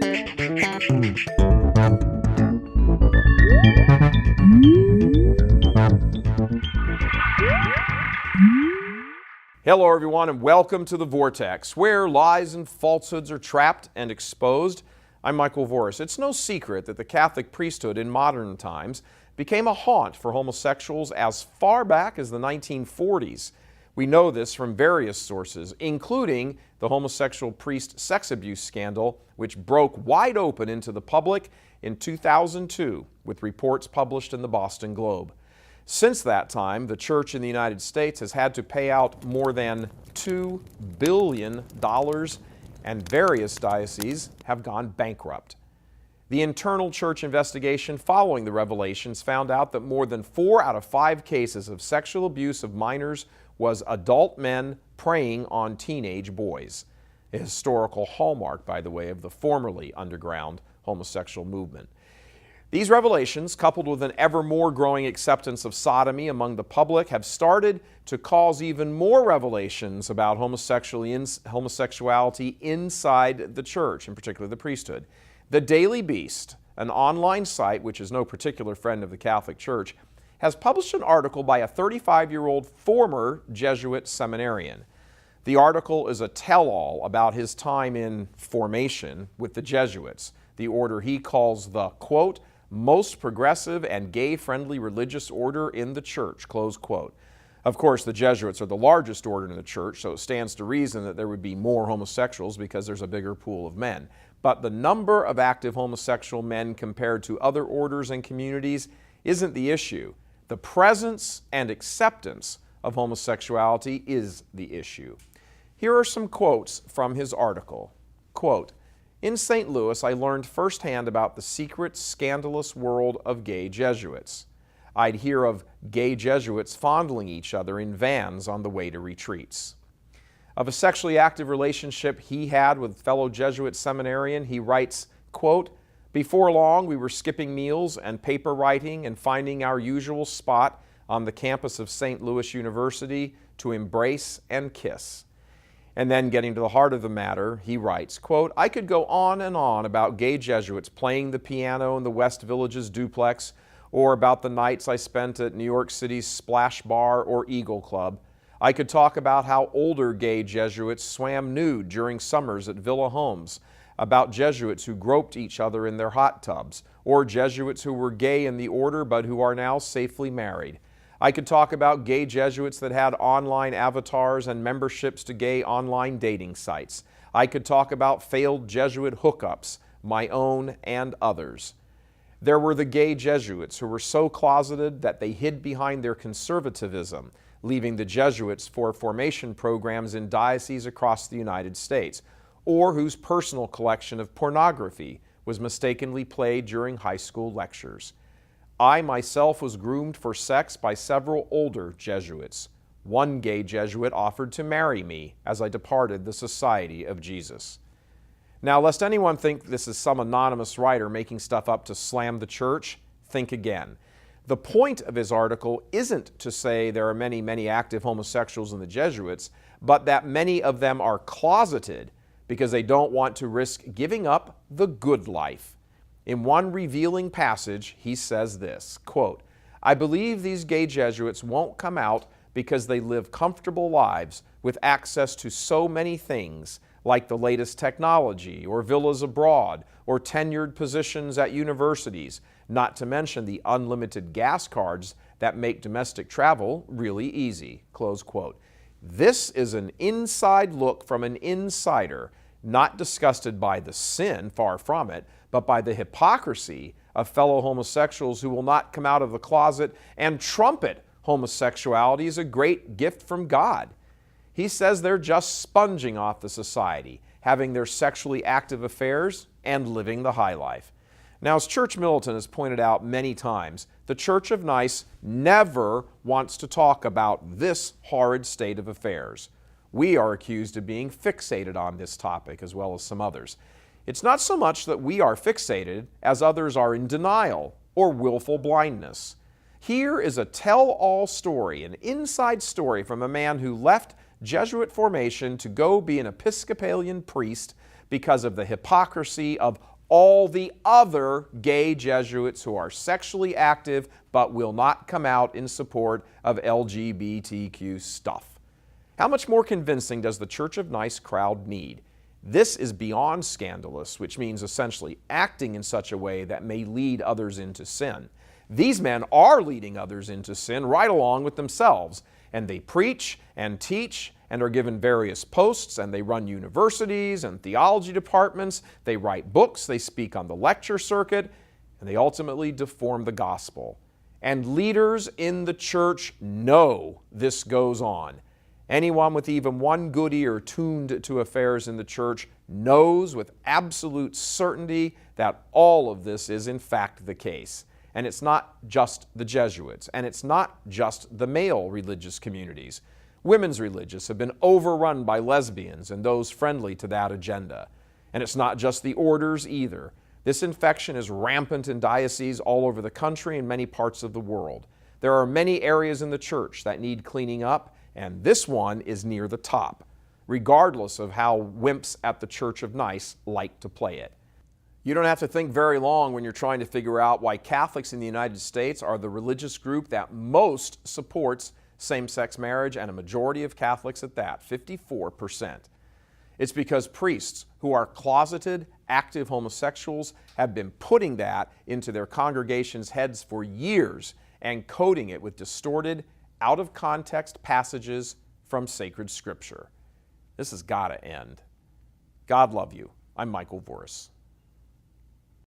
Hello everyone and welcome to The Vortex, where lies and falsehoods are trapped and exposed. I'm Michael Voris. It's no secret that the Catholic priesthood in modern times became a haunt for homosexuals as far back as the 1940s. We know this from various sources, including the homosexual priest sex abuse scandal, which broke wide open into the public in 2002 with reports published in the Boston Globe. Since that time, the Church in the United States has had to pay out more than $2 billion, and various dioceses have gone bankrupt. The internal church investigation following the revelations found out that more than 4 out of 5 cases of sexual abuse of minors was adult men preying on teenage boys. A historical hallmark, by the way, of the formerly underground homosexual movement. These revelations, coupled with an ever more growing acceptance of sodomy among the public, have started to cause even more revelations about homosexuality inside the church, in particular the priesthood. The Daily Beast, an online site which is no particular friend of the Catholic Church, has published an article by a 35-year-old former Jesuit seminarian. The article is a tell-all about his time in formation with the Jesuits, the order he calls the, quote, most progressive and gay-friendly religious order in the church, close quote. Of course, the Jesuits are the largest order in the church, so it stands to reason that there would be more homosexuals because there's a bigger pool of men. But the number of active homosexual men compared to other orders and communities isn't the issue. The presence and acceptance of homosexuality is the issue. Here are some quotes from his article. Quote, in St. Louis, I learned firsthand about the secret, scandalous world of gay Jesuits. I'd hear of gay Jesuits fondling each other in vans on the way to retreats. Of a sexually active relationship he had with fellow Jesuit seminarian, he writes, quote, before long we were skipping meals and paper writing and finding our usual spot on the campus of St. Louis University to embrace and kiss. And then getting to the heart of the matter, he writes, quote, I could go on and on about gay Jesuits playing the piano in the West Village's duplex, or about the nights I spent at New York City's Splash Bar or Eagle Club. I could talk about how older gay Jesuits swam nude during summers at villa homes, about Jesuits who groped each other in their hot tubs, or Jesuits who were gay in the order but who are now safely married. I could talk about gay Jesuits that had online avatars and memberships to gay online dating sites. I could talk about failed Jesuit hookups, my own and others. There were the gay Jesuits who were so closeted that they hid behind their conservatism, leaving the Jesuits for formation programs in dioceses across the United States, or whose personal collection of pornography was mistakenly played during high school lectures. I myself was groomed for sex by several older Jesuits. One gay Jesuit offered to marry me as I departed the Society of Jesus. Now, lest anyone think this is some anonymous writer making stuff up to slam the church, think again. The point of his article isn't to say there are many, many active homosexuals in the Jesuits, but that many of them are closeted because they don't want to risk giving up the good life. In one revealing passage, he says this, quote, I believe these gay Jesuits won't come out because they live comfortable lives with access to so many things like the latest technology or villas abroad or tenured positions at universities, not to mention the unlimited gas cards that make domestic travel really easy, close quote. This is an inside look from an insider, not disgusted by the sin, far from it, but by the hypocrisy of fellow homosexuals who will not come out of the closet and trumpet homosexuality as a great gift from God. He says they're just sponging off the society, having their sexually active affairs and living the high life. Now, as Church Militant has pointed out many times, the Church of Nice never wants to talk about this horrid state of affairs. We are accused of being fixated on this topic as well as some others. It's not so much that we are fixated as others are in denial or willful blindness. Here is a tell-all story, an inside story from a man who left Jesuit formation to go be an Episcopalian priest, because of the hypocrisy of all the other gay Jesuits who are sexually active but will not come out in support of LGBTQ stuff. How much more convincing does the Church of Nice crowd need? This is beyond scandalous, which means essentially acting in such a way that may lead others into sin. These men are leading others into sin right along with themselves, and they preach and teach and are given various posts, and they run universities and theology departments, they write books, they speak on the lecture circuit, and they ultimately deform the gospel. And leaders in the church know this goes on. Anyone with even one good ear tuned to affairs in the church knows with absolute certainty that all of this is in fact the case. And it's not just the Jesuits, and it's not just the male religious communities. Women's religious have been overrun by lesbians and those friendly to that agenda. And it's not just the orders either. This infection is rampant in dioceses all over the country and many parts of the world. There are many areas in the church that need cleaning up, and this one is near the top, regardless of how wimps at the Church of Nice like to play it. You don't have to think very long when you're trying to figure out why Catholics in the United States are the religious group that most supports same-sex marriage, and a majority of Catholics at that, 54%. It's because priests who are closeted, active homosexuals have been putting that into their congregations' heads for years and coding it with distorted, out-of-context passages from sacred Scripture. This has got to end. God love you. I'm Michael Voris.